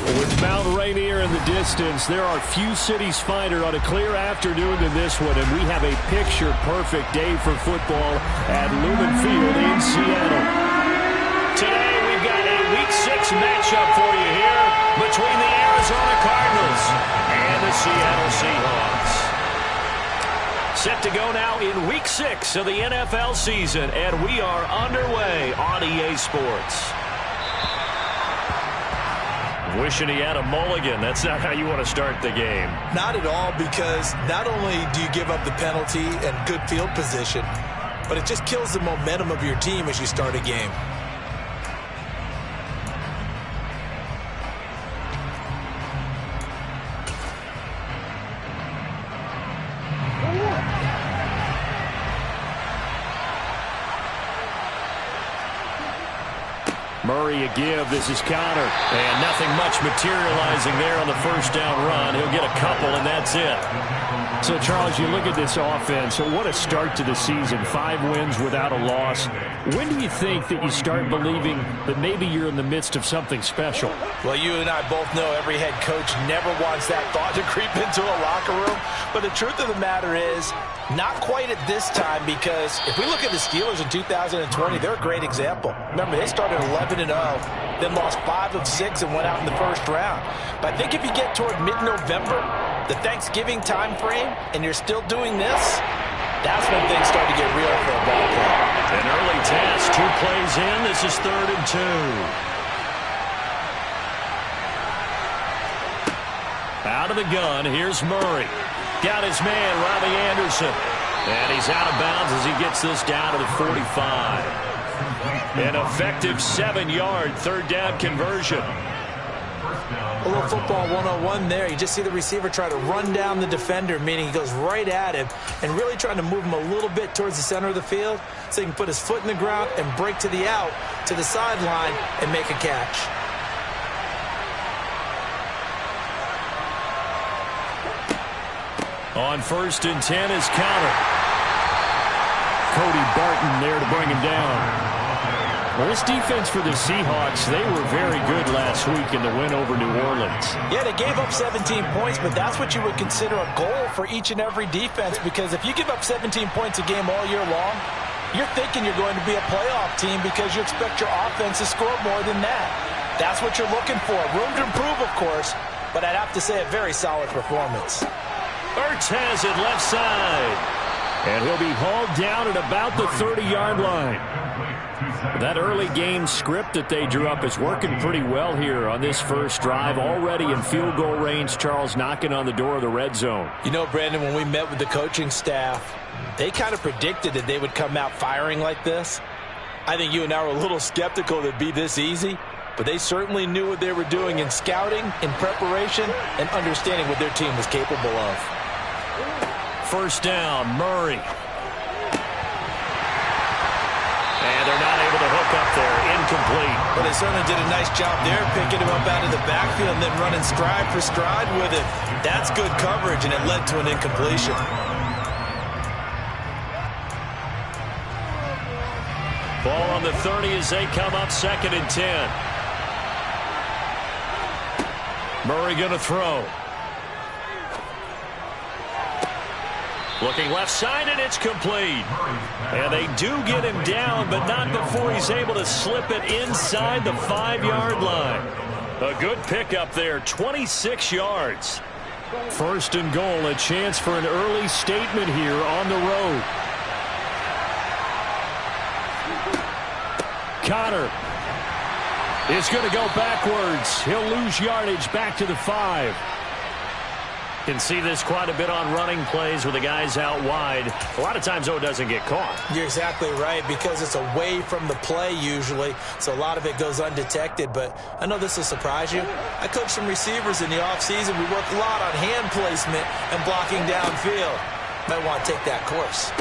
With Mount Rainier in the distance, there are few cities finer on a clear afternoon than this one, and we have a picture-perfect day for football at Lumen Field in Seattle. Today, we've got a Week 6 matchup for you here between the Arizona Cardinals and the Seattle Seahawks. Set to go now in Week 6 of the NFL season, and we are underway on EA Sports. Wishing he had a mulligan. That's not how you want to start the game. Not at all, because not only do you give up the penalty and good field position, but it just kills the momentum of your team as you start a game. Murray a give. This is Connor. And nothing much materializing there on the first down run. He'll get a couple, and that's it. So, Charles, you look at this offense. So what a start to the season. 5 wins without a loss. When do you think that you start believing that maybe you're in the midst of something special? Well, you and I both know every head coach never wants that thought to creep into a locker room. But the truth of the matter is, not quite at this time, because if we look at the Steelers in 2020, they're a great example. Remember, they started 11-0, then lost 5 of 6 and went out in the first round. But I think if you get toward mid-November, the Thanksgiving time frame, and you're still doing this, that's when things start to get real for a ball club. An early test, 2 plays in. This is 3rd and 2. Out of the gun, here's Murray. Got his man, Robbie Anderson. And he's out of bounds as he gets this down to the 45. An effective 7-yard 3rd down conversion. A little football 101 there. You just see the receiver try to run down the defender, meaning he goes right at him and really trying to move him a little bit towards the center of the field so he can put his foot in the ground and break to the out, to the sideline, and make a catch. On 1st and 10 is Connor. Cody Barton there to bring him down. Well, this defense for the Seahawks, they were very good last week in the win over New Orleans. Yeah, they gave up 17 points, but that's what you would consider a goal for each and every defense, because if you give up 17 points a game all year long, you're thinking you're going to be a playoff team because you expect your offense to score more than that. That's what you're looking for. Room to improve, of course, but I'd have to say a very solid performance. Ertz has it left side. And he'll be hauled down at about the 30-yard line. That early game script that they drew up is working pretty well here on this first drive. Already in field goal range, Charles knocking on the door of the red zone. You know, Brandon, when we met with the coaching staff, they kind of predicted that they would come out firing like this. I think you and I were a little skeptical that it'd be this easy, but they certainly knew what they were doing in scouting, in preparation, and understanding what their team was capable of. First down, Murray. And they're not able to hook up there. Incomplete. But they certainly did a nice job there, picking him up out of the backfield and then running stride for stride with it. That's good coverage, and it led to an incompletion. Ball on the 30 as they come up 2nd and 10. Murray going to throw. Looking left side, and it's complete. And they do get him down, but not before he's able to slip it inside the 5-yard line. A good pickup there, 26 yards. 1st and goal, a chance for an early statement here on the road. Connor is going to go backwards. He'll lose yardage back to the 5. Can see this quite a bit on running plays with the guys out wide. A lot of times, though, it doesn't get caught. You're exactly right, because it's away from the play usually, so a lot of it goes undetected. But I know this will surprise you. I coach some receivers in the offseason. We work a lot on hand placement and blocking downfield. Might want to take that course.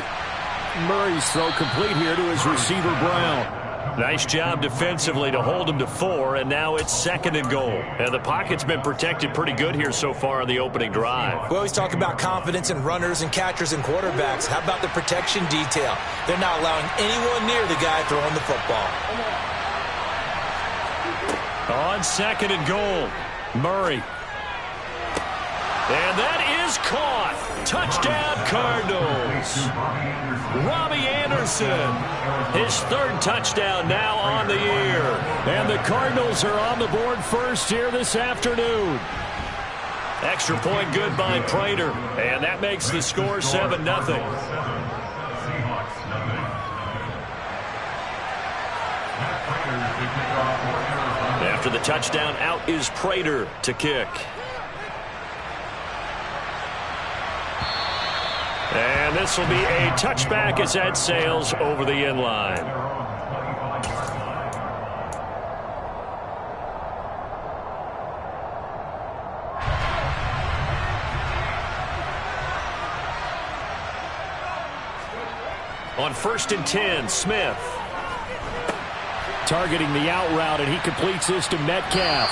Murray's throw complete here to his receiver, Brown. Nice job defensively to hold him to 4, and now it's 2nd and goal. And the pocket's been protected pretty good here so far on the opening drive. We always talk about confidence in runners and catchers and quarterbacks. How about the protection detail? They're not allowing anyone near the guy throwing the football. On 2nd and goal, Murray. And that is caught. Touchdown, Cardinals. Robbie Anderson, his third touchdown now on the year. And the Cardinals are on the board first here this afternoon. Extra point good by Prater. And that makes the score 7-0. After the touchdown, out is Prater to kick. And this will be a touchback as that sails over the end line. On 1st and 10, Smith. Targeting the out route, and he completes this to Metcalf.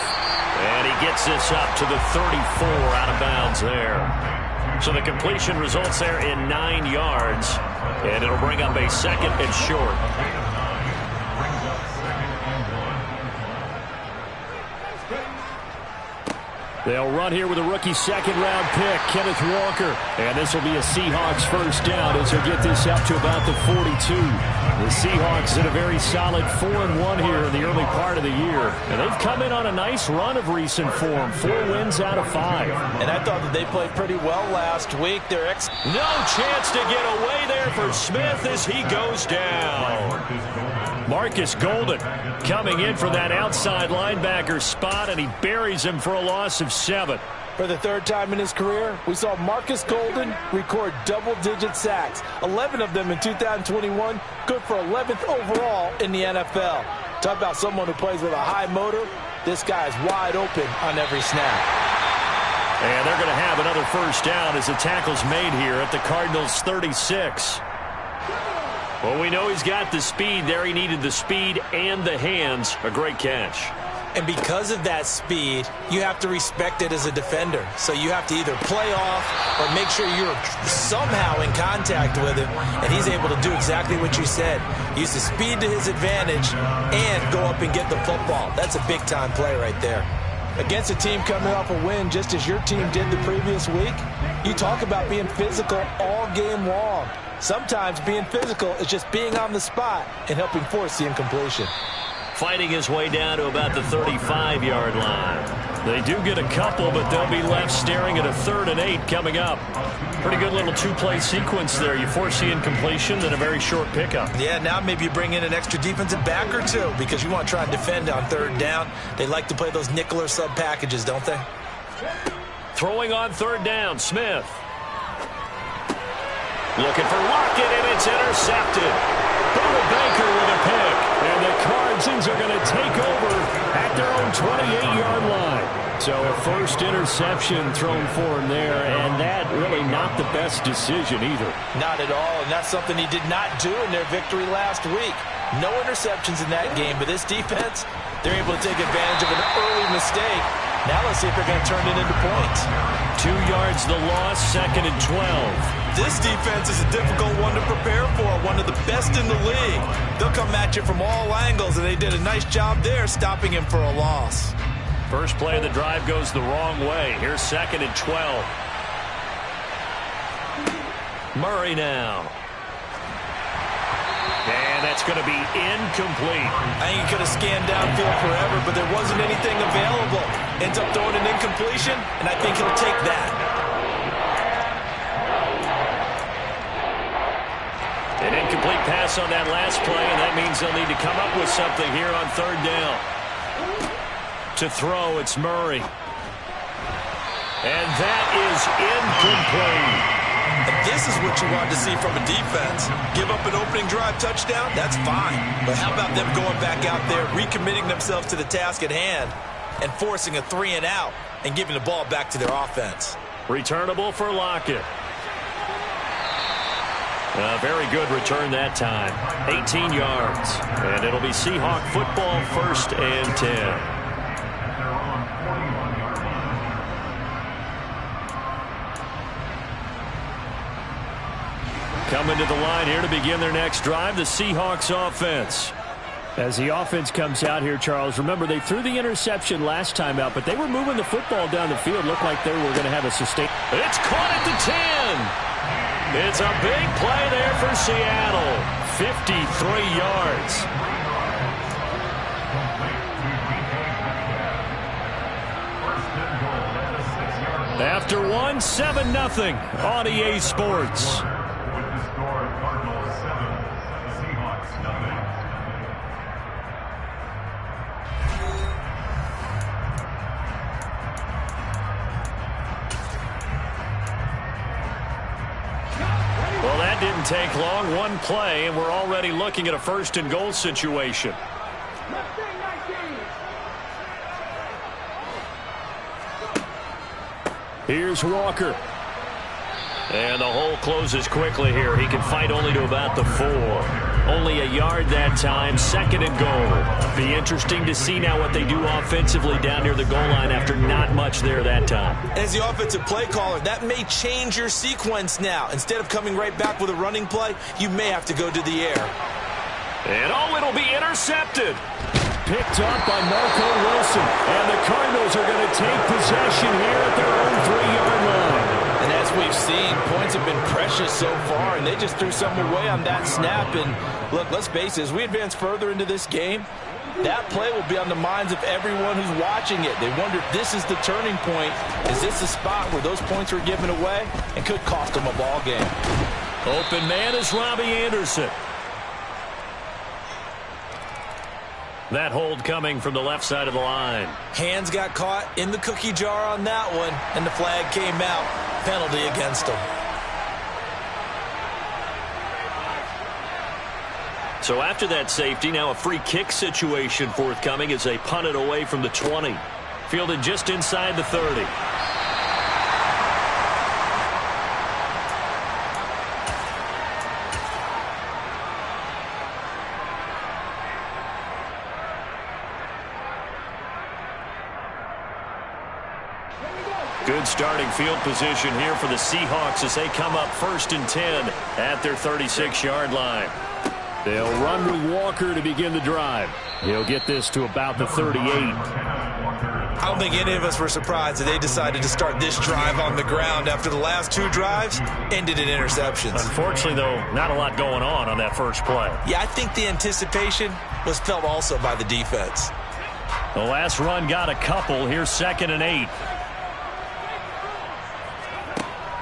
And he gets this up to the 34, out of bounds there. So the completion results there in 9 yards, and it'll bring up a 2nd and short. They'll run here with a rookie 2nd-round pick, Kenneth Walker. And this will be a Seahawks first down as they get this up to about the 42. The Seahawks in a very solid 4-1 here in the early part of the year. And they've come in on a nice run of recent form, 4 wins out of 5. And I thought that they played pretty well last week. No chance to get away there for Smith as he goes down. Marcus Golden coming in for that outside linebacker spot, and he buries him for a loss of 7. For the 3rd time in his career, we saw Marcus Golden record double-digit sacks, 11 of them in 2021, good for 11th overall in the NFL. Talk about someone who plays with a high motor. This guy is wide open on every snap. And they're going to have another first down as the tackle's made here at the Cardinals' 36. Well, we know he's got the speed there. He needed the speed and the hands. A great catch. And because of that speed, you have to respect it as a defender. So you have to either play off or make sure you're somehow in contact with him. And he's able to do exactly what you said. Use the speed to his advantage and go up and get the football. That's a big-time play right there. Against a team coming off a win just as your team did the previous week, you talk about being physical all game long. Sometimes being physical is just being on the spot and helping force the incompletion. Fighting his way down to about the 35-yard line. They do get a couple, but they'll be left staring at a 3rd and 8 coming up. Pretty good little 2-play sequence there. You force the incompletion, then a very short pickup. Yeah, now maybe you bring in an extra defensive back or two because you want to try and defend on 3rd down. They like to play those nickel or sub packages, don't they? Throwing on 3rd down, Smith. Looking for Lockett, and it's intercepted. Buda Baker with a pick. And the Cardinals are going to take over at their own 28-yard line. So a first interception thrown for him there, and that really not the best decision either. Not at all, and that's something he did not do in their victory last week. No interceptions in that game, but this defense, they're able to take advantage of an early mistake. Now let's see if they're going to turn it into points. 2 yards the loss, 2nd and 12. This defense is a difficult one to prepare for, one of the best in the league. They'll come at you from all angles, and they did a nice job there stopping him for a loss. First play of the drive goes the wrong way. Here's 2nd and 12. Murray now. And that's going to be incomplete. I think he could have scanned downfield forever, but there wasn't anything available. Ends up throwing an incompletion, and I think he'll take that. An incomplete pass on that last play, and that means they'll need to come up with something here on 3rd down. To throw, it's Murray. And that is incomplete. And this is what you want to see from a defense. Give up an opening drive touchdown, that's fine. But how about them going back out there, recommitting themselves to the task at hand, and forcing a 3 and out, and giving the ball back to their offense. Returnable for Lockett. A very good return that time. 18 yards. And it'll be Seahawk football, 1st and 10. Coming to the line here to begin their next drive, the Seahawks offense. As the offense comes out here, Charles, remember they threw the interception last time out, but they were moving the football down the field. Looked like they were going to have a sustain. It's caught at the 10. It's a big play there for Seattle. 53 yards. After one, 7-0 on EA Sports. With the score, Cardinals 7, Seahawks nothing. Well, that didn't take long. One play, and we're already looking at a first-and-goal situation. Here's Walker. And the hole closes quickly here. He can fight only to about the 4. Only a yard that time. 2nd and goal. Be interesting to see now what they do offensively down near the goal line after not much there that time. As the offensive play caller, that may change your sequence now. Instead of coming right back with a running play, you may have to go to the air. And it'll be intercepted. Picked up by Marco Wilson. And the Cardinals are going to take possession here at their own 3-yard line. And as we've seen, points have been precious so far, and they just threw some away on that snap. And look, let's face it, as we advance further into this game, that play will be on the minds of everyone who's watching it. They wonder if this is the turning point. Is this a spot where those points were given away and could cost them a ball game? Open man is Robbie Anderson. That hold coming from the left side of the line. Hands got caught in the cookie jar on that one, and the flag came out. Penalty against him. So after that safety, now a free kick situation forthcoming as they punt it away from the 20. Fielded just inside the 30. Good starting field position here for the Seahawks as they come up 1st and 10 at their 36-yard line. They'll run with Walker to begin the drive. He'll get this to about the 38. I don't think any of us were surprised that they decided to start this drive on the ground after the last 2 drives ended in interceptions. Unfortunately, though, not a lot going on that first play. Yeah, I think the anticipation was felt also by the defense. The last run got a couple. Here's 2nd and 8.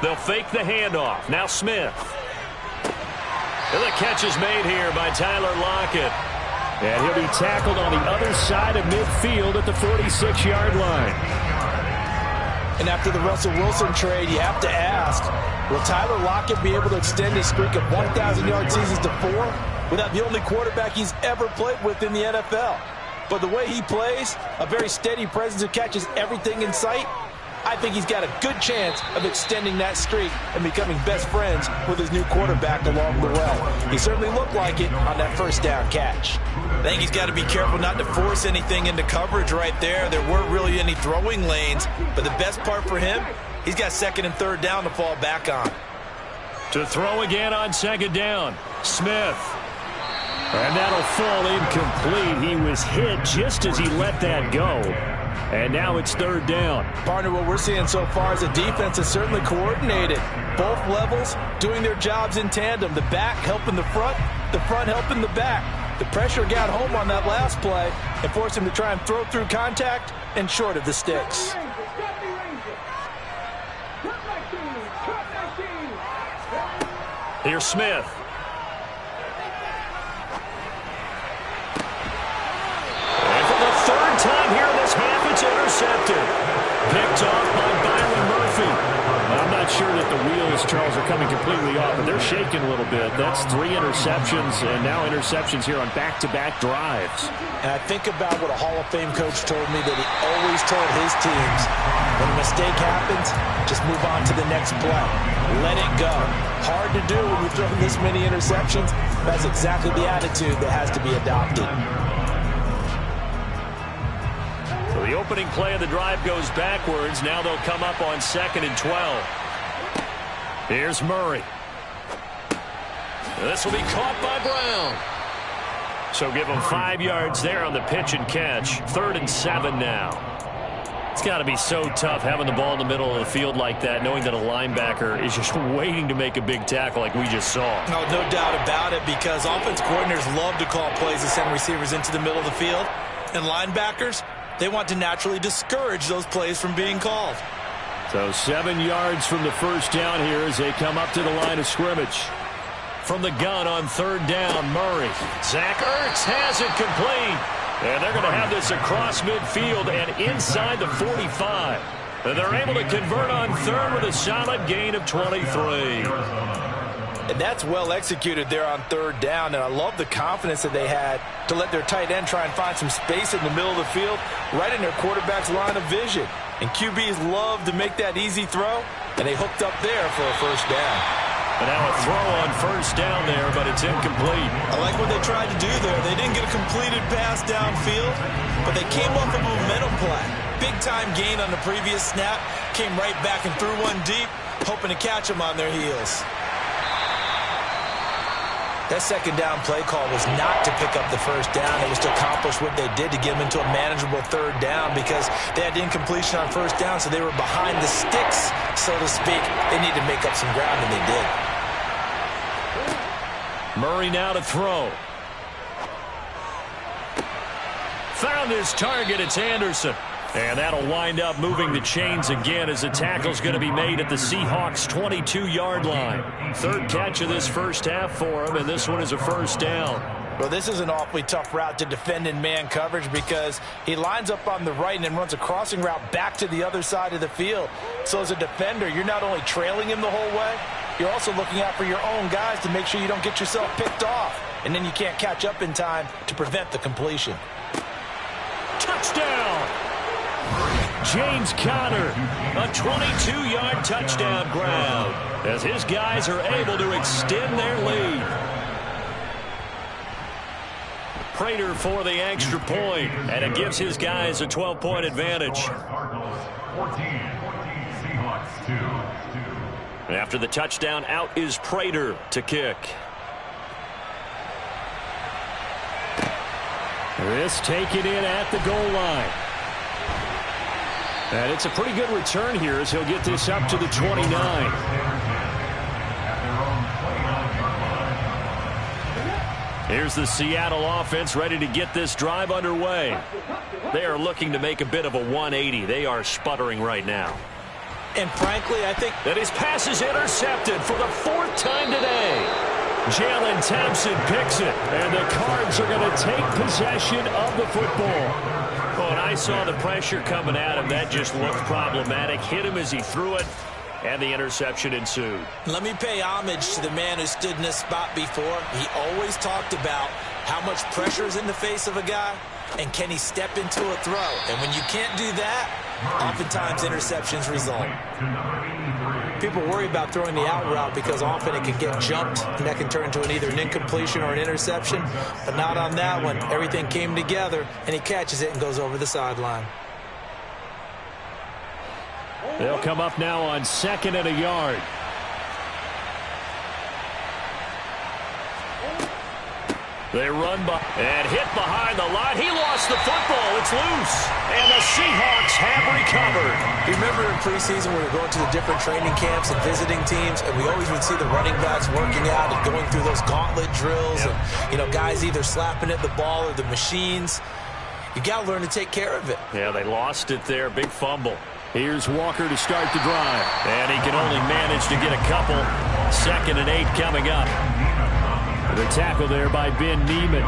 They'll fake the handoff. Now Smith. And the catch is made here by Tyler Lockett. And he'll be tackled on the other side of midfield at the 46-yard line. And after the Russell Wilson trade, you have to ask, will Tyler Lockett be able to extend his streak of 1,000-yard seasons to 4 without the only quarterback he's ever played with in the NFL? But the way he plays, a very steady presence who catches everything in sight, I think he's got a good chance of extending that streak and becoming best friends with his new quarterback along the way. He certainly looked like it on that first down catch. I think he's got to be careful not to force anything into coverage right there. There weren't really any throwing lanes, but the best part for him, he's got 2nd and 3rd down to fall back on. To throw again on 2nd down, Smith. And that'll fall incomplete. He was hit just as he let that go. And now it's 3rd down. Partner, what we're seeing so far is the defense is certainly coordinated. Both levels doing their jobs in tandem. The back helping the front helping the back. The pressure got home on that last play and forced him to try and throw through contact and short of the sticks. Here's Smith. And for the 3rd time here in this half, it's intercepted. Picked off by Byron Murphy. I'm not sure that the wheels, Charles, are coming completely off, but they're shaking a little bit. That's 3 interceptions, and now interceptions here on back-to-back drives. And I think about what a Hall of Fame coach told me that he always told his teams, when a mistake happens, just move on to the next play. Let it go. Hard to do when you're throwing this many interceptions. That's exactly the attitude that has to be adopted. So the opening play of the drive goes backwards. Now they'll come up on 2nd and 12. Here's Murray. This will be caught by Brown. So give them 5 yards there on the pitch and catch. 3rd and 7 now. It's got to be so tough having the ball in the middle of the field like that, knowing that a linebacker is just waiting to make a big tackle like we just saw. No doubt about it, because offense coordinators love to call plays to send receivers into the middle of the field. And linebackers, they want to naturally discourage those plays from being called. So 7 yards from the first down here as they come up to the line of scrimmage. From the gun on 3rd down, Murray. Zach Ertz has it complete. And they're going to have this across midfield and inside the 45. And they're able to convert on 3rd with a solid gain of 23. And that's well executed there on 3rd down. And I love the confidence that they had to let their tight end try and find some space in the middle of the field, right in their quarterback's line of vision. And QBs love to make that easy throw, and they hooked up there for a first down. And now a throw on 1st down there, but it's incomplete. I like what they tried to do there. They didn't get a completed pass downfield, but they came off a momentum play. Big-time gain on the previous snap, came right back and threw one deep, hoping to catch them on their heels. That 2nd down play call was not to pick up the first down. It was to accomplish what they did to get them into a manageable 3rd down, because they had incompletion on 1st down, so they were behind the sticks, so to speak. They needed to make up some ground, and they did. Murray now to throw. Found his target. It's Anderson. And that'll wind up moving the chains again as the tackle's going to be made at the Seahawks' 22-yard line. 3rd catch of this first half for him, and this one is a first down. Well, this is an awfully tough route to defend in man coverage, because he lines up on the right and then runs a crossing route back to the other side of the field. So as a defender, you're not only trailing him the whole way, you're also looking out for your own guys to make sure you don't get yourself picked off. And then you can't catch up in time to prevent the completion. Touchdown! James Conner, a 22-yard touchdown grab, as his guys are able to extend their lead. Prater for the extra point, and it gives his guys a 12-point advantage. Cardinals 14, Seahawks 2. After the touchdown, out is Prater to kick. This taken in at the goal line. And it's a pretty good return here as he'll get this up to the 29. Here's the Seattle offense ready to get this drive underway. They are looking to make a bit of a 180. They are sputtering right now. And frankly, I think that his pass is intercepted for the 4th time today. Jalen Thompson picks it, and the Cards are going to take possession of the football. Oh, and I saw the pressure coming at him. That just looked problematic. Hit him as he threw it, and the interception ensued. Let me pay homage to the man who stood in this spot before. He always talked about how much pressure is in the face of a guy, and can he step into a throw. And when you can't do that, oftentimes interceptions result. People worry about throwing the out route because often it can get jumped, and that can turn into either an incompletion or an interception. But not on that one. Everything came together, and he catches it and goes over the sideline. They'll come up now on 2nd and a yard. They run by and hit behind the line. He lost the football. It's loose. And the Seahawks have recovered. You remember in preseason when we were going to the different training camps and visiting teams, and we always would see the running backs working out and going through those gauntlet drills, and, you know, guys either slapping at the ball or the machines. You got to learn to take care of it. Yeah, they lost it there. Big fumble. Here's Walker to start the drive. And he can only manage to get a couple. 2nd and 8 coming up. The tackle there by Ben Neiman.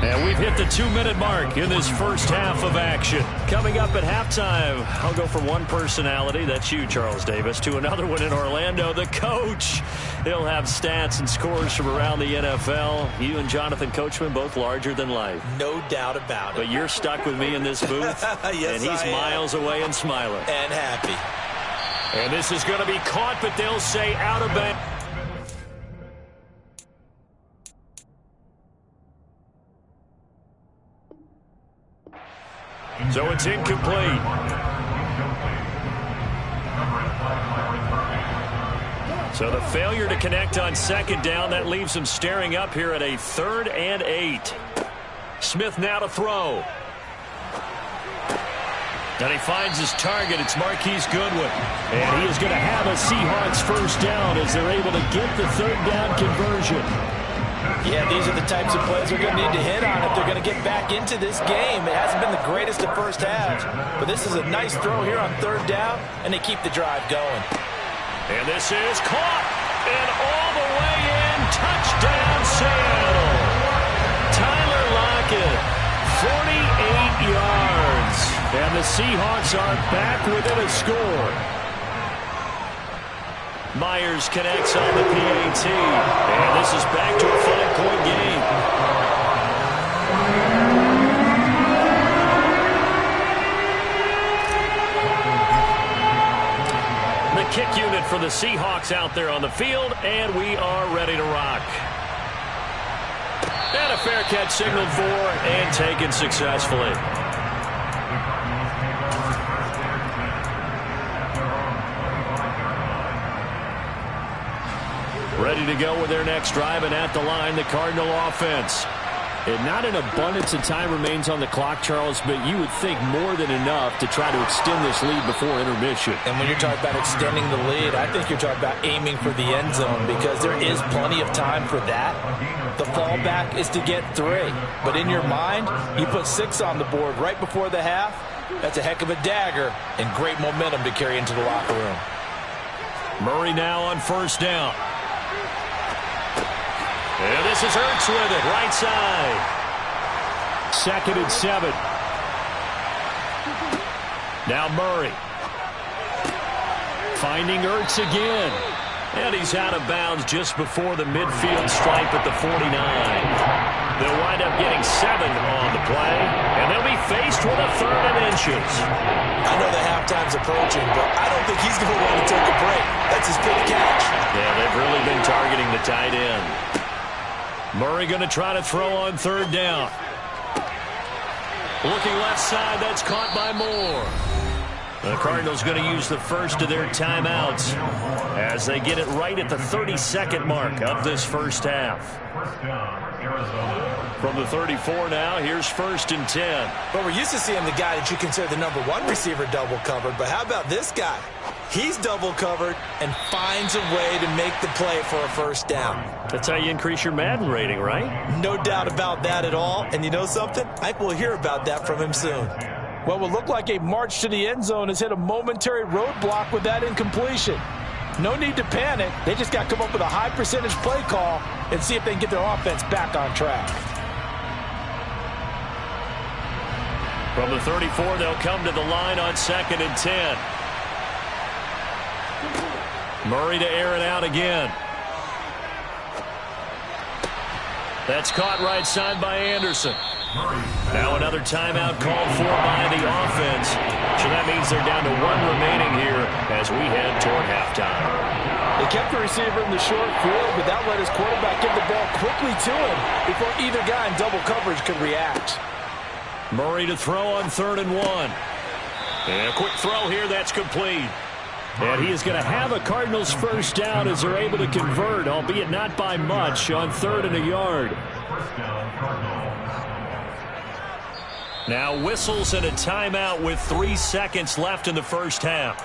And we've hit the 2-minute mark in this first half of action. Coming up at halftime, I'll go from one personality, that's you, Charles Davis, to another one in Orlando, the coach. He'll have stats and scores from around the NFL. You and Jonathan Coachman, both larger than life. No doubt about it. But you're stuck with me in this booth. Yes, and he's miles away and smiling. And happy. And this is going to be caught, but they'll say out of bounds. So it's incomplete. So the failure to connect on second down, that leaves him staring up here at a 3rd and 8. Smith now to throw. And he finds his target. It's Marquise Goodwin. And he is going to have a Seahawks first down as they're able to get the 3rd down conversion. Yeah, these are the types of plays they're going to need to hit on if they're going to get back into this game. It hasn't been the greatest of first halves, but this is a nice throw here on 3rd down, and they keep the drive going. And this is caught, and all the way in, touchdown Seattle. Tyler Lockett, 48 yards, and the Seahawks are back within a score. Myers connects on the PAT, and this is back to a 5-point game. The kick unit for the Seahawks out there on the field, and we are ready to rock. And a fair catch signaled for and taken successfully. Ready to go with their next drive, and at the line, the Cardinal offense. And not an abundance of time remains on the clock, Charles, but you would think more than enough to try to extend this lead before intermission. And when you're talking about extending the lead, I think you're talking about aiming for the end zone because there is plenty of time for that. The fallback is to get 3. But in your mind, you put 6 on the board right before the half. That's a heck of a dagger and great momentum to carry into the locker room. Murray now on first down. And this is Ertz with it, right side. 2nd and 7. Now Murray. Finding Ertz again. And he's out of bounds just before the midfield stripe at the 49. They'll wind up getting 7 on the play, and they'll be faced with a 3rd and inches. I know the halftime's approaching, but I don't think he's going to want to take a break. That's his big catch. Yeah, they've really been targeting the tight end. Murray going to try to throw on 3rd down. Looking left side, that's caught by Moore. The Cardinals going to use the first of their timeouts as they get it right at the 32nd mark of this first half. From the 34 now, here's 1st and 10. But we're used to seeing the guy that you consider the number 1 receiver double covered. But how about this guy? He's double covered and finds a way to make the play for a first down. That's how you increase your Madden rating, right? No doubt about that at all. And you know something? I think we'll hear about that from him soon. Well, what looked like a march to the end zone has hit a momentary roadblock with that incompletion. No need to panic. They just got to come up with a high percentage play call and see if they can get their offense back on track. From the 34, they'll come to the line on 2nd and 10. Murray to air it out again. That's caught right side by Anderson. Now another timeout called for by the offense. So that means they're down to 1 remaining here as we head toward halftime. They kept the receiver in the short field, but that let his quarterback get the ball quickly to him before either guy in double coverage could react. Murray to throw on 3rd and 1. And a quick throw here, that's complete. And he is going to have a Cardinals first down as they're able to convert, albeit not by much, on 3rd and a yard. Now whistles and a timeout with 3 seconds left in the first half.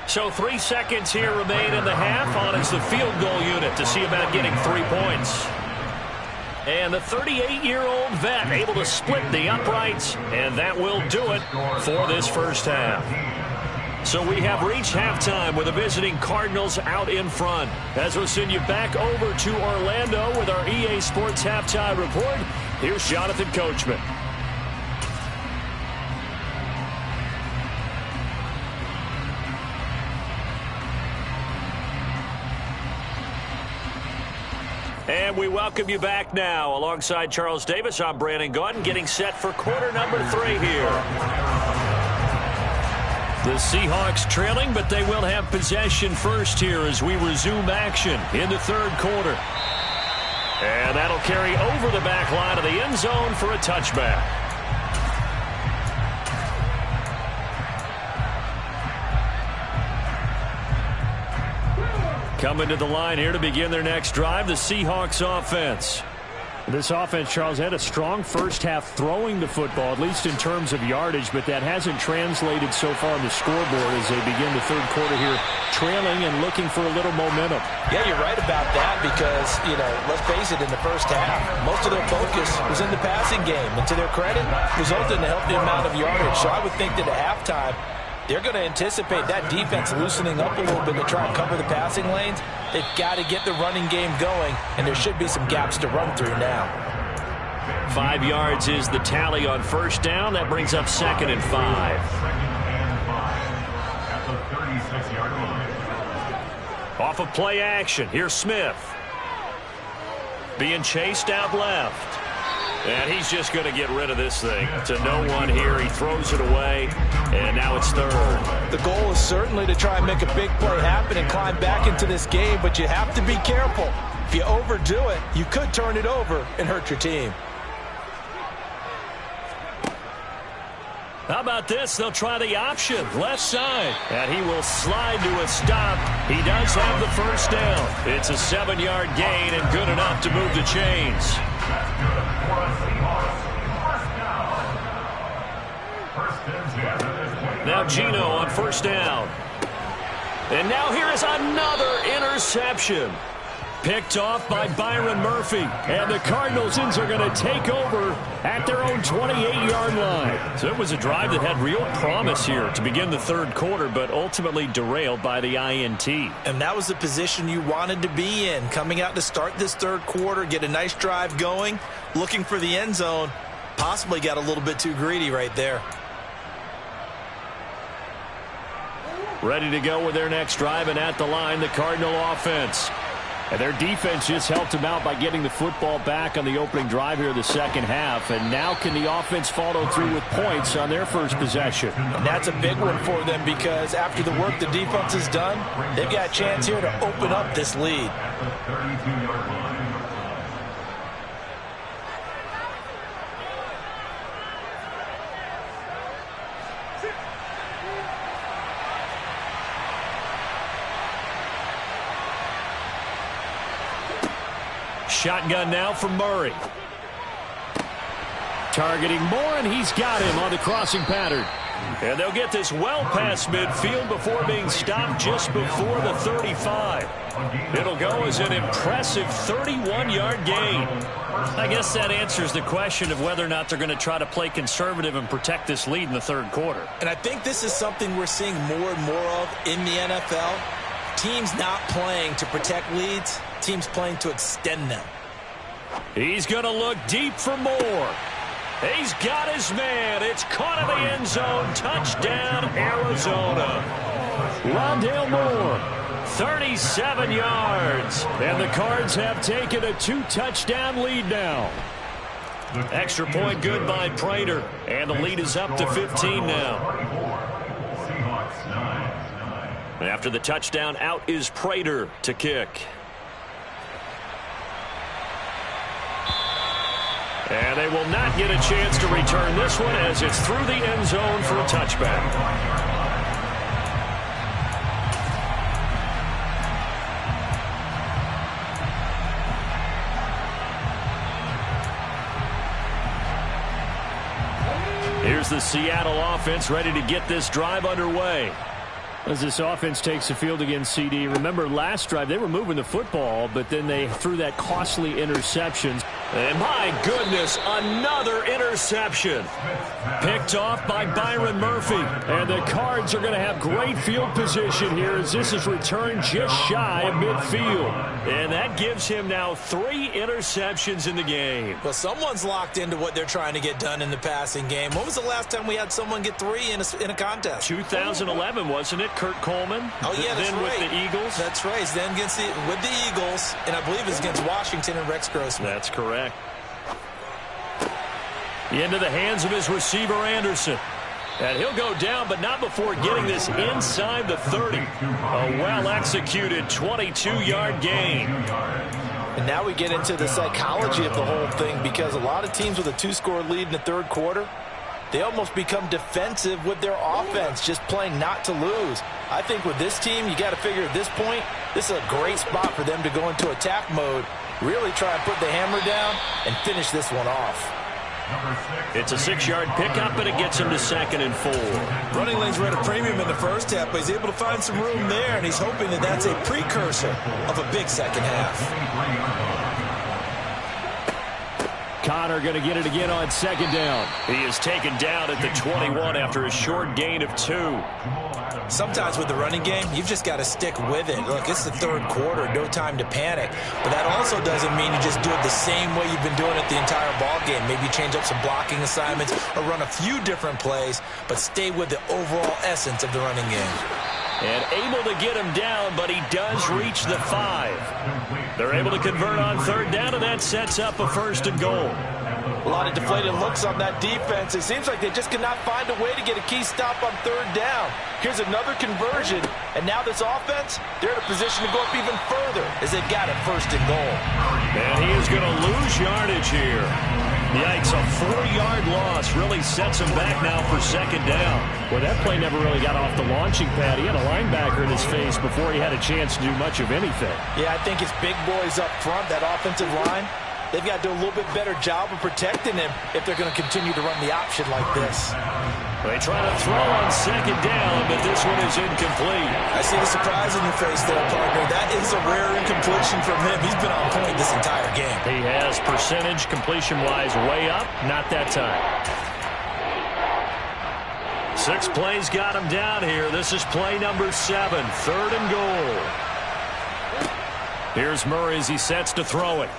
So 3 seconds here remain in the half on as the field goal unit to see about getting 3 points. And the 38-year-old vet able to split the uprights, and that will do it for this first half. So we have reached halftime with the visiting Cardinals out in front. As we'll send you back over to Orlando with our EA Sports Halftime Report, here's Jonathan Coachman. And we welcome you back now. Alongside Charles Davis, I'm Brandon Gaudin, getting set for quarter number 3 here. The Seahawks trailing, but they will have possession first here as we resume action in the 3rd quarter. And that'll carry over the back line of the end zone for a touchback. Coming to the line here to begin their next drive, the Seahawks offense. This offense, Charles, had a strong first half throwing the football, at least in terms of yardage, but that hasn't translated so far on the scoreboard as they begin the third quarter here, trailing and looking for a little momentum. Yeah, you're right about that because, let's face it, in the first half, most of their focus was in the passing game. And to their credit, resulted in a healthy amount of yardage. So I would think that at halftime, they're going to anticipate that defense loosening up a little bit to try and cover the passing lanes. They've got to get the running game going, and there should be some gaps to run through now. 5 yards is the tally on first down. That brings up 2nd and 5. At the 36-yard line. Off of play action, here's Smith. Being chased out left. And he's just going to get rid of this thing to no one here. He throws it away, and now it's 3rd. The goal is certainly to try and make a big play happen and climb back into this game, but you have to be careful. If you overdo it, you could turn it over and hurt your team. How about this? They'll try the option, left side. And he will slide to a stop. He does have the first down. It's a 7-yard gain and good enough to move the chains. Now Gino on first down. And now here is another interception. Picked off by Byron Murphy. And the Cardinals are going to take over at their own 28-yard line. So it was a drive that had real promise here to begin the third quarter, but ultimately derailed by the INT. And that was the position you wanted to be in. Coming out to start this third quarter, get a nice drive going, looking for the end zone. Possibly got a little bit too greedy right there. Ready to go with their next drive, and at the line, the Cardinal offense. And their defense just helped them out by getting the football back on the opening drive here in the second half. And now can the offense follow through with points on their first possession? And that's a big one for them because after the work the defense has done, they've got a chance here to open up this lead. At the 32-yard line. Shotgun now from Murray. Targeting Moore, and he's got him on the crossing pattern. And they'll get this well past midfield before being stopped just before the 35. It'll go as an impressive 31-yard gain. I guess that answers the question of whether or not they're going to try to play conservative and protect this lead in the third quarter. And I think this is something we're seeing more and more of in the NFL. Teams not playing to protect leads, teams playing to extend them. He's going to look deep for Moore. He's got his man. It's caught in the end zone. Touchdown, Arizona. Rondale Moore, 37 yards. And the Cards have taken a 2-touchdown lead now. Extra point good by Prater. And the lead is up to 15 now. After the touchdown, out is Prater to kick. And they will not get a chance to return this one as it's through the end zone for a touchback. Here's the Seattle offense ready to get this drive underway. As this offense takes the field against CD, remember last drive they were moving the football, but then they threw that costly interception. And my goodness, another interception. Picked off by Byron Murphy. And the Cards are going to have great field position here as this is returned just shy of midfield. And that gives him now 3 interceptions in the game. Well, someone's locked into what they're trying to get done in the passing game. When was the last time we had someone get 3 in a contest? 2011, wasn't it? Kurt Coleman. Oh, yeah, that's then right. with the Eagles. That's right. Then with the Eagles, and I believe it's against Washington and Rex Grossman. That's correct. Into the hands of his receiver, Anderson. And he'll go down, but not before getting this inside the 30. A well-executed 22-yard gain. And now we get into the psychology of the whole thing because a lot of teams with a 2-score lead in the third quarter, they almost become defensive with their offense, just playing not to lose. I think with this team, you got to figure at this point, this is a great spot for them to go into attack mode, really try and put the hammer down and finish this one off. It's a 6-yard pickup, and it gets him to 2nd and 4. Running lanes were at a premium in the first half, but he's able to find some room there, and he's hoping that that's a precursor of a big second half. Connor going to get it again on 2nd down. He is taken down at the 21 after a short gain of 2. Sometimes with the running game, you've just got to stick with it. Look, it's the third quarter, no time to panic. But that also doesn't mean you just do it the same way you've been doing it the entire ball game. Maybe change up some blocking assignments or run a few different plays, but stay with the overall essence of the running game. And able to get him down, but he does reach the 5. They're able to convert on 3rd down, and that sets up a 1st and goal. A lot of deflated looks on that defense. It seems like they just cannot find a way to get a key stop on 3rd down. Here's another conversion, and now this offense, they're in a position to go up even further as they got it 1st and goal. And he is going to lose yardage here. Yikes, a 4-yard loss really sets him back now for 2nd down. Well, that play never really got off the launching pad. He had a linebacker in his face before he had a chance to do much of anything. Yeah, I think it's big boys up front, that offensive line. They've got to do a little bit better job of protecting him if they're going to continue to run the option like this. They try to throw on 2nd down, but this one is incomplete. I see the surprise in your face there, partner. That is a rare incompletion from him. He's been on point this entire game. He has percentage completion-wise way up. Not that time. 6 plays got him down here. This is play number 7, 3rd and goal. Here's Murray as he sets to throw it.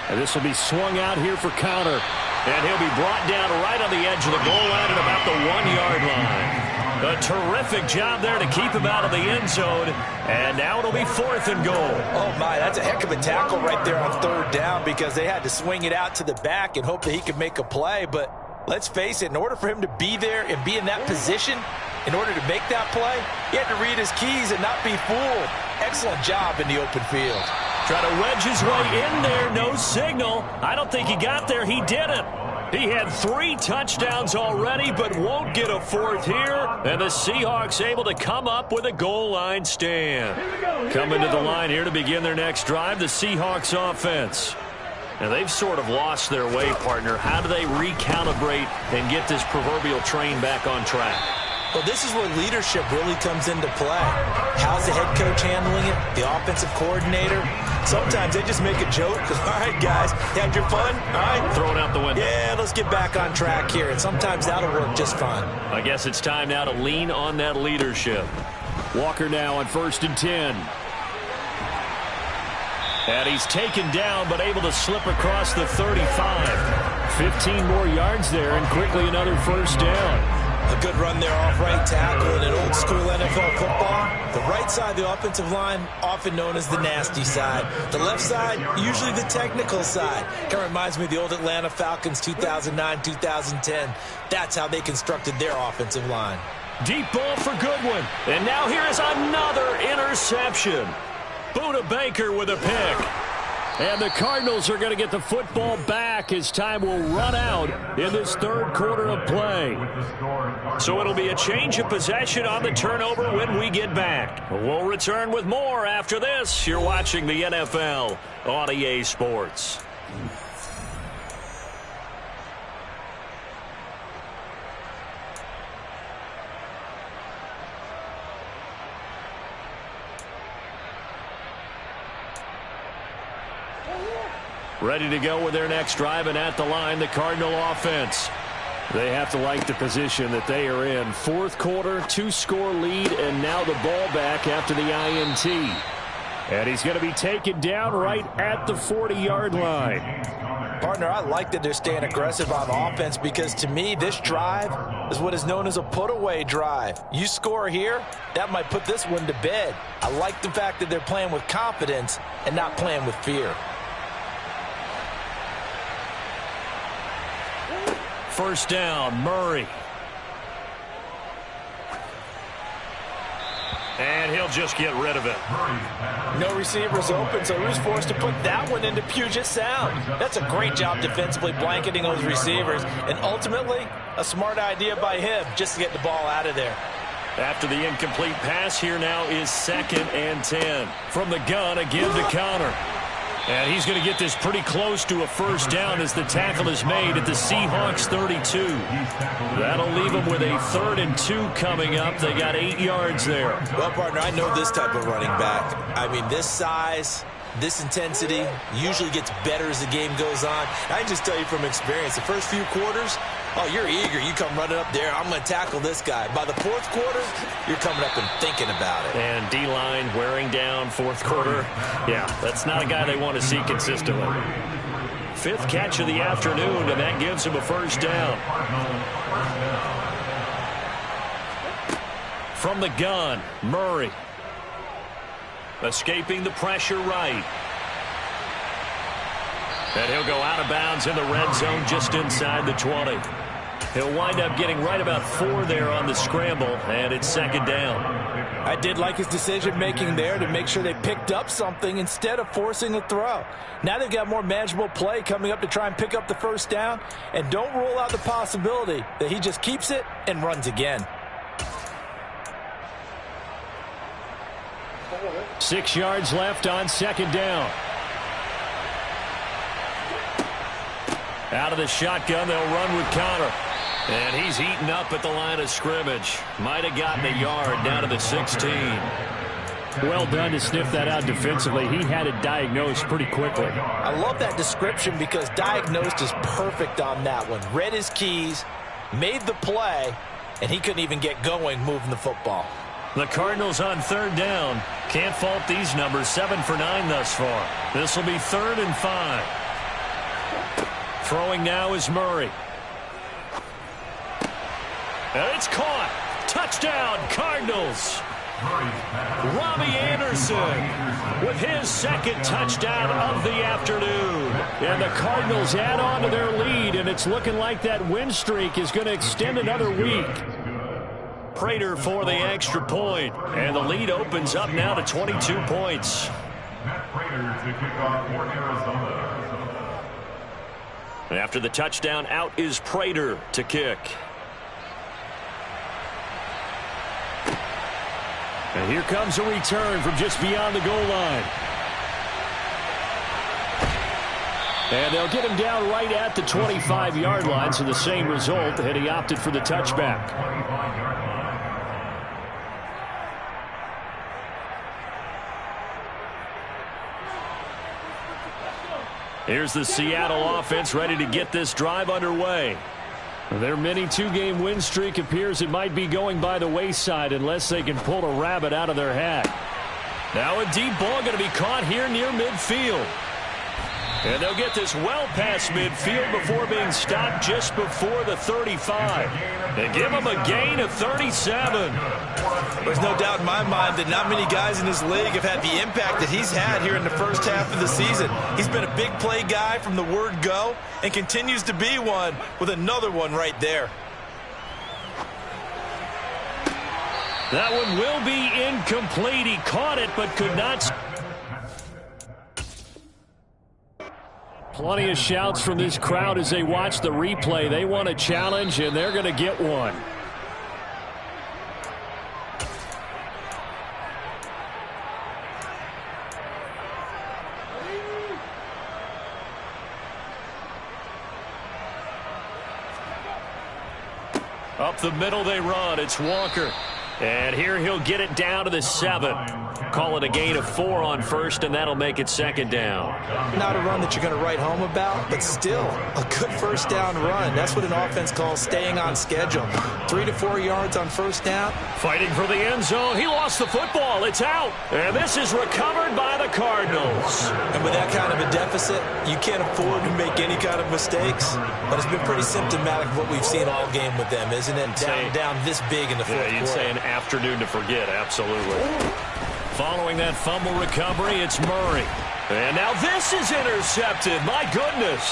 And this will be swung out here for Connor. And he'll be brought down right on the edge of the goal line at about the 1-yard line. A terrific job there to keep him out of the end zone. And now it'll be 4th and goal. Oh, my, that's a heck of a tackle right there on 3rd down because they had to swing it out to the back and hope that he could make a play. But let's face it, in order for him to be there and be in that position, in order to make that play, he had to read his keys and not be fooled. Excellent job in the open field. Try to wedge his way in there, no signal. I don't think he got there. He didn't. He had 3 touchdowns already, but won't get a 4th here. And the Seahawks able to come up with a goal line stand. Coming to the line here to begin their next drive, the Seahawks offense. Now, they've sort of lost their way, partner. How do they recalibrate and get this proverbial train back on track? Well, this is where leadership really comes into play. How's the head coach handling it? The offensive coordinator? Sometimes they just make a joke. All right, guys, had your fun? All right. Throw it out the window. Yeah, let's get back on track here. And sometimes that'll work just fine. I guess it's time now to lean on that leadership. Walker now on 1st and 10. And he's taken down, but able to slip across the 35. 15 more yards there, and quickly another 1st down. A good run there off right tackle in an old-school NFL football. The right side of the offensive line, often known as the nasty side. The left side, usually the technical side. Kind of reminds me of the old Atlanta Falcons 2009-2010. That's how they constructed their offensive line. Deep ball for Goodwin. And now here is another interception. Buda Baker with a pick. And the Cardinals are going to get the football back as time will run out in this 3rd quarter of play. So it'll be a change of possession on the turnover when we get back. We'll return with more after this. You're watching the NFL on EA Sports. Ready to go with their next drive, and at the line, the Cardinal offense. They have to like the position that they are in. 4th quarter, 2-score lead, and now the ball back after the INT. And he's going to be taken down right at the 40-yard line. Partner, I like that they're staying aggressive on offense because, to me, this drive is what is known as a put-away drive. You score here, that might put this one to bed. I like the fact that they're playing with confidence and not playing with fear. 1st down, Murray. And he'll just get rid of it. No receivers open, so he was forced to put that one into Puget Sound. That's a great job defensively blanketing those receivers, and ultimately, a smart idea by him just to get the ball out of there. After the incomplete pass, here now is 2nd and 10. From the gun, again to Connor. And he's going to get this pretty close to a first down as the tackle is made at the Seahawks 32. That'll leave them with a 3rd and 2 coming up. They got 8 yards there. Well, partner, I know this type of running back. I mean, this size, this intensity usually gets better as the game goes on. I can just tell you from experience, the first few quarters, oh, you're eager. You come running up there, I'm going to tackle this guy. By the 4th quarter, you're coming up and thinking about it. And D-line wearing down 4th quarter. Yeah, that's not a guy they want to see consistently. 5th catch of the afternoon, and that gives him a first down. From the gun, Murray. Escaping the pressure right. And he'll go out of bounds in the red zone just inside the 20. He'll wind up getting right about 4 there on the scramble, and it's 2nd down. I did like his decision-making there to make sure they picked up something instead of forcing a throw. Now they've got more manageable play coming up to try and pick up the first down, and don't rule out the possibility that he just keeps it and runs again. 6 yards left on 2nd down. Out of the shotgun, they'll run with Connor. And he's eaten up at the line of scrimmage. Might have gotten a yard down to the 16. Well done to sniff that out defensively. He had it diagnosed pretty quickly. I love that description because diagnosed is perfect on that one. Read his keys, made the play, and he couldn't even get going moving the football. The Cardinals on 3rd down. Can't fault these numbers. 7 for 9 thus far. This will be 3rd and 5. Throwing now is Murray. And it's caught. Touchdown, Cardinals. Robbie Anderson with his 2nd touchdown of the afternoon. And the Cardinals add on to their lead, and it's looking like that win streak is going to extend another week. Prater for the extra point, and the lead opens up now to 22 points. Matt Prater to kick off for Arizona. After the touchdown, out is Prater to kick. And here comes a return from just beyond the goal line. And they'll get him down right at the 25-yard line, so the same result, and he opted for the touchback. Here's the Seattle offense ready to get this drive underway. Their mini 2-game win streak appears it might be going by the wayside unless they can pull a rabbit out of their hat. Now a deep ball going to be caught here near midfield. And they'll get this well past midfield before being stopped just before the 35. They give him a gain of 37. There's no doubt in my mind that not many guys in this league have had the impact that he's had here in the first half of the season. He's been a big play guy from the word go and continues to be one with another one right there. That one will be incomplete. He caught it but could not. Plenty of shouts from this crowd as they watch the replay. They want a challenge, and they're going to get one. Up the middle they run. It's Walker. And here he'll get it down to the 7. Call it a gain of 4 on first, and that'll make it 2nd down. Not a run that you're going to write home about, but still a good first down run. That's what an offense calls staying on schedule. 3 to 4 yards on first down. Fighting for the end zone. He lost the football. It's out. And this is recovered by the Cardinals. And with that kind of a deficit, you can't afford to make any kind of mistakes. But it's been pretty symptomatic of what we've seen all game with them, isn't it? Down this big in the fourth quarter. You'd say an afternoon to forget. Absolutely. Following that fumble recovery, it's Murray. And now this is intercepted. My goodness.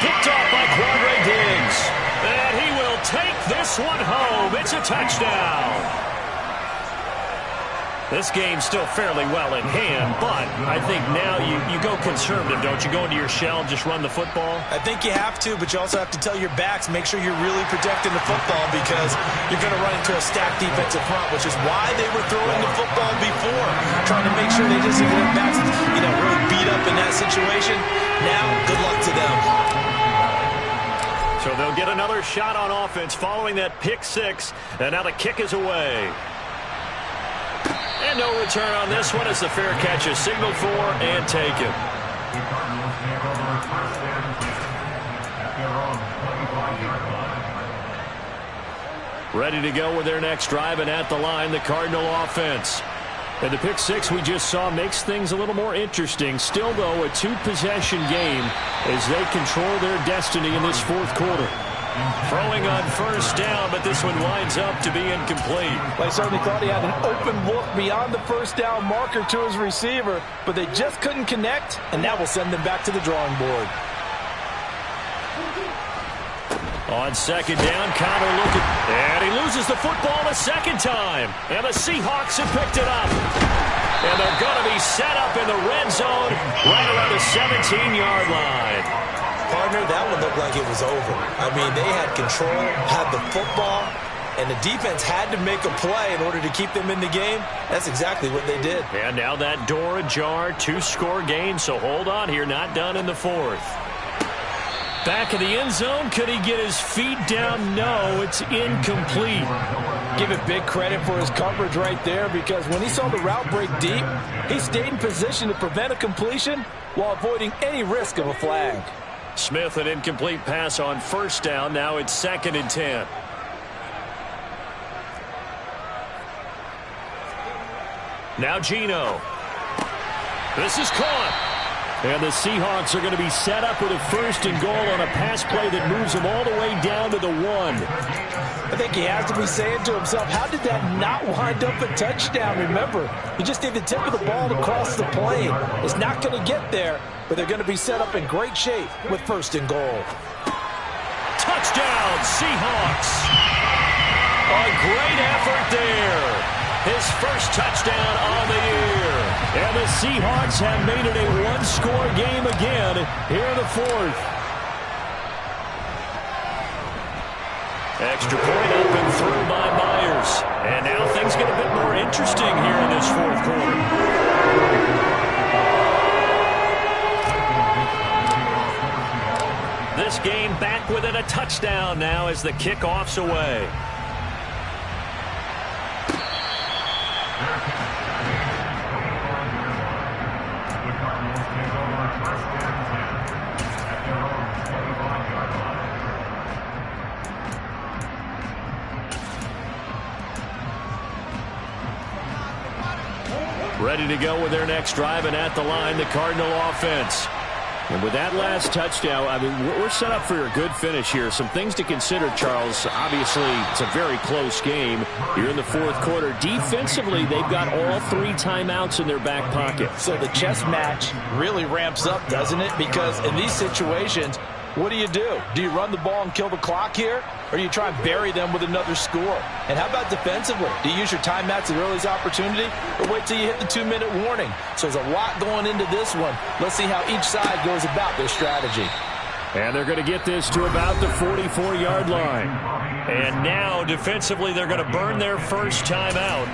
Picked off by Quandre Diggs. And he will take this one home. It's a touchdown. This game's still fairly well in hand, but I think now you go conservative, don't you? Go into your shell and just run the football? I think you have to, but you also have to tell your backs, make sure you're really protecting the football because you're going to run into a stacked defensive front, which is why they were throwing the football before, trying to make sure they just get their backs, really beat up in that situation. Now, good luck to them. So they'll get another shot on offense following that pick six, and now the kick is away. And no return on this one as the fair catch is signaled for and taken. The Cardinals take over first and 10 at their own 25-yard line. Ready to go with their next drive, and at the line, the Cardinal offense. And the pick six we just saw makes things a little more interesting. Still, though, a two-possession game as they control their destiny in this fourth quarter. Throwing on first down, but this one winds up to be incomplete. Well, I certainly thought he had an open look beyond the first down marker to his receiver, but they just couldn't connect, and that will send them back to the drawing board. On second down, Connor looking, and he loses the football a second time. And the Seahawks have picked it up. And they're going to be set up in the red zone right around the 17-yard line. Partner, that one looked like it was over. I mean, they had control, had the football, and the defense had to make a play in order to keep them in the game. That's exactly what they did. And now that door ajar, two-score game, so hold on here, not done in the fourth. Back of the end zone, could he get his feet down? No, it's incomplete. Give it big credit for his coverage right there because when he saw the route break deep, he stayed in position to prevent a completion while avoiding any risk of a flag. Smith, an incomplete pass on first down. Now it's 2nd and 10. Now Geno. This is caught. And the Seahawks are going to be set up with a 1st and goal on a pass play that moves them all the way down to the 1. I think he has to be saying to himself, how did that not wind up a touchdown? Remember, you just need the tip of the ball to cross the plane. It's not going to get there, but they're going to be set up in great shape with 1st and goal. Touchdown, Seahawks. A great effort there. His first touchdown on the year. And the Seahawks have made it a one-score game again here in the fourth. Extra point up and through by Myers. And now things get a bit more interesting here in this fourth quarter. This game back within a touchdown now as the kickoff's away. Ready to go with their next drive, and at the line, the Cardinal offense. And with that last touchdown, I mean, we're set up for a good finish here. Some things to consider, Charles. Obviously, it's a very close game here in the fourth quarter. Defensively, they've got all 3 timeouts in their back pocket. So the chess match really ramps up, doesn't it? Because in these situations, what do? Do you run the ball and kill the clock here? Or do you try and bury them with another score? And how about defensively? Do you use your timeouts at earliest opportunity? Or wait till you hit the 2-minute warning? So there's a lot going into this one. Let's see how each side goes about their strategy. And they're going to get this to about the 44-yard line. And now, defensively, they're going to burn their first timeout.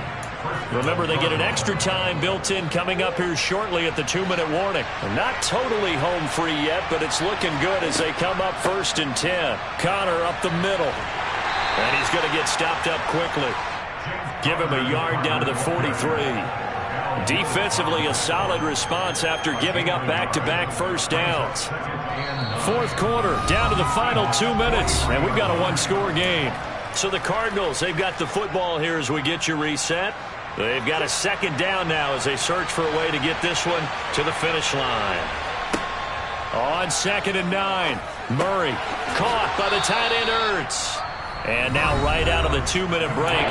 Remember, they get an extra time built in coming up here shortly at the 2-minute warning. And not totally home free yet, but it's looking good as they come up 1st and 10. Connor up the middle. And he's going to get stopped up quickly. Give him a yard down to the 43. Defensively, a solid response after giving up back-to-back first downs. Fourth quarter, down to the final 2 minutes, and we've got a one-score game. So the Cardinals, they've got the football here as we get you reset. They've got a 2nd down now as they search for a way to get this one to the finish line. On 2nd and 9, Murray caught by the tight end Ertz. And now right out of the 2-minute break,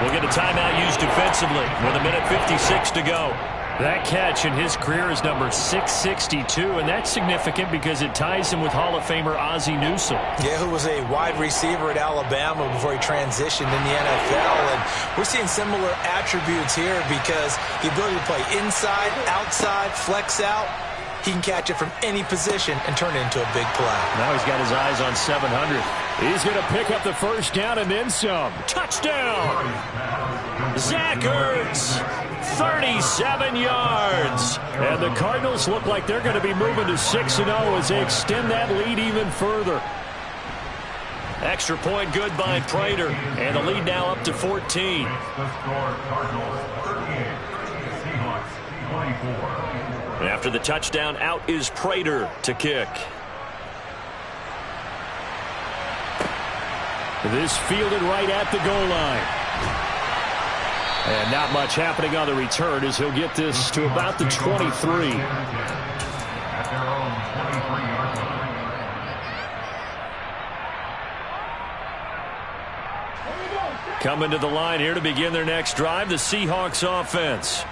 we'll get a timeout used defensively with 1:56 to go. That catch in his career is number 662, and that's significant because it ties him with Hall of Famer Ozzie Newsome. Yeah, who was a wide receiver at Alabama before he transitioned in the NFL. And we're seeing similar attributes here because the ability to play inside, outside, flex out. He can catch it from any position and turn it into a big play. Now he's got his eyes on 700. He's going to pick up the first down and then some. Touchdown! Zach Ertz, 37 yards. And the Cardinals look like they're going to be moving to 6-0 as they extend that lead even further. Extra point good by Prater. And the lead now up to 14. The score, Cardinals 38, Seahawks 24. After the touchdown, out is Prater to kick. This fielded right at the goal line. And not much happening on the return as he'll get this to about the 23. At their own 23-yard line. Coming to the line here to begin their next drive, the Seahawks offense.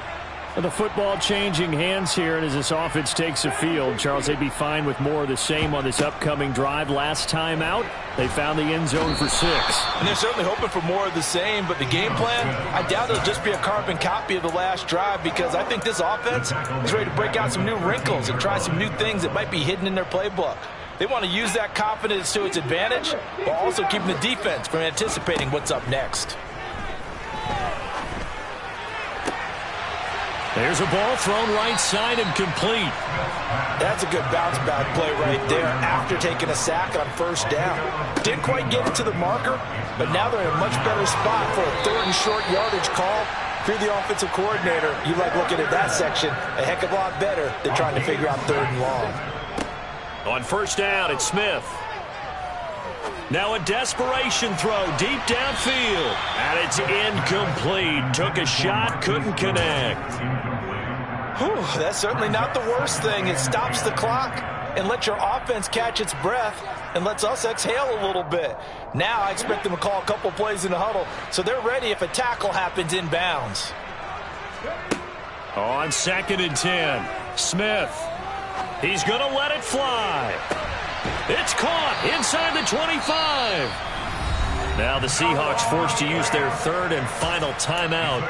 The football changing hands here, and as this offense takes the field, Charles, they'd be fine with more of the same on this upcoming drive. Last time out, they found the end zone for 6. And they're certainly hoping for more of the same, but the game plan, I doubt it'll just be a carbon copy of the last drive because I think this offense is ready to break out some new wrinkles and try some new things that might be hidden in their playbook. They want to use that confidence to its advantage while also keeping the defense from anticipating what's up next. There's a ball thrown right side and complete. That's a good bounce-back play right there after taking a sack on first down. Didn't quite get it to the marker, but now they're in a much better spot for a third and short yardage call. If you're the offensive coordinator, you like looking at that section a heck of a lot better than trying to figure out third and long. On first down, it's Smith. Now a desperation throw deep downfield. And it's incomplete. Took a shot, couldn't connect. Whew, that's certainly not the worst thing. It stops the clock and lets your offense catch its breath and lets us exhale a little bit. Now I expect them to call a couple plays in the huddle so they're ready if a tackle happens inbounds. On 2nd and 10, Smith. He's going to let it fly. It's caught inside the 25. Now the Seahawks forced to use their third and final timeout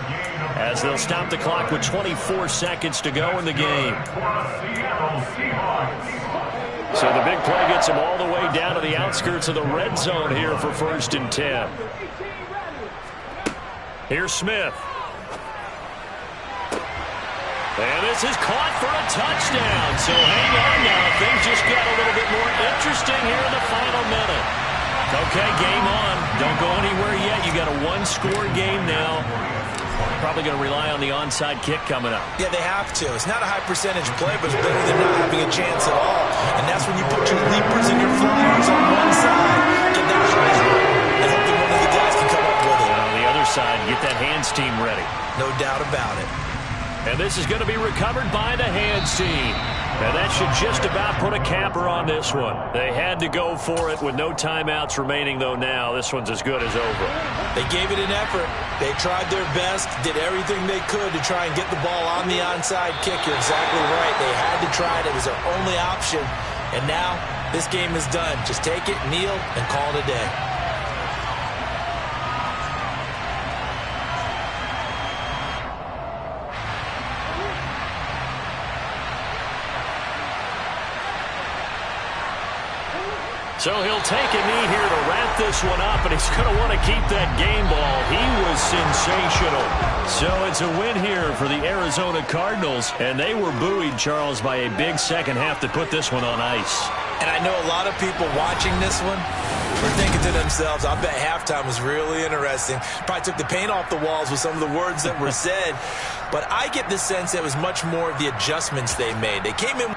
as they'll stop the clock with 24 seconds to go in the game. So the big play gets them all the way down to the outskirts of the red zone here for 1st and 10. Here's Smith. And this is caught for a touchdown. So hang on now. Things just got a little bit more interesting here in the final minute. Okay, game on. Don't go anywhere yet. You got a one-score game now. Probably going to rely on the onside kick coming up. Yeah, they have to. It's not a high percentage play, but it's better than not having a chance at all. And that's when you put your leapers and your flyers on one side. Get that high and hope that one of the guys can come up with it. And on the other side, get that hands team ready. No doubt about it. And this is going to be recovered by the hands team. And that should just about put a capper on this one. They had to go for it with no timeouts remaining, though now this one's as good as over. They gave it an effort. They tried their best, did everything they could to try and get the ball on the onside kick. You're exactly right. They had to try it. It was their only option. And now this game is done. Just take it, kneel, and call it a day. So he'll take a knee here to wrap this one up, and he's going to want to keep that game ball. He was sensational. So it's a win here for the Arizona Cardinals, and they were buoyed, Charles, by a big second half to put this one on ice. And I know a lot of people watching this one were thinking to themselves, I bet halftime was really interesting. Probably took the paint off the walls with some of the words that were said. But I get the sense that it was much more of the adjustments they made. They came in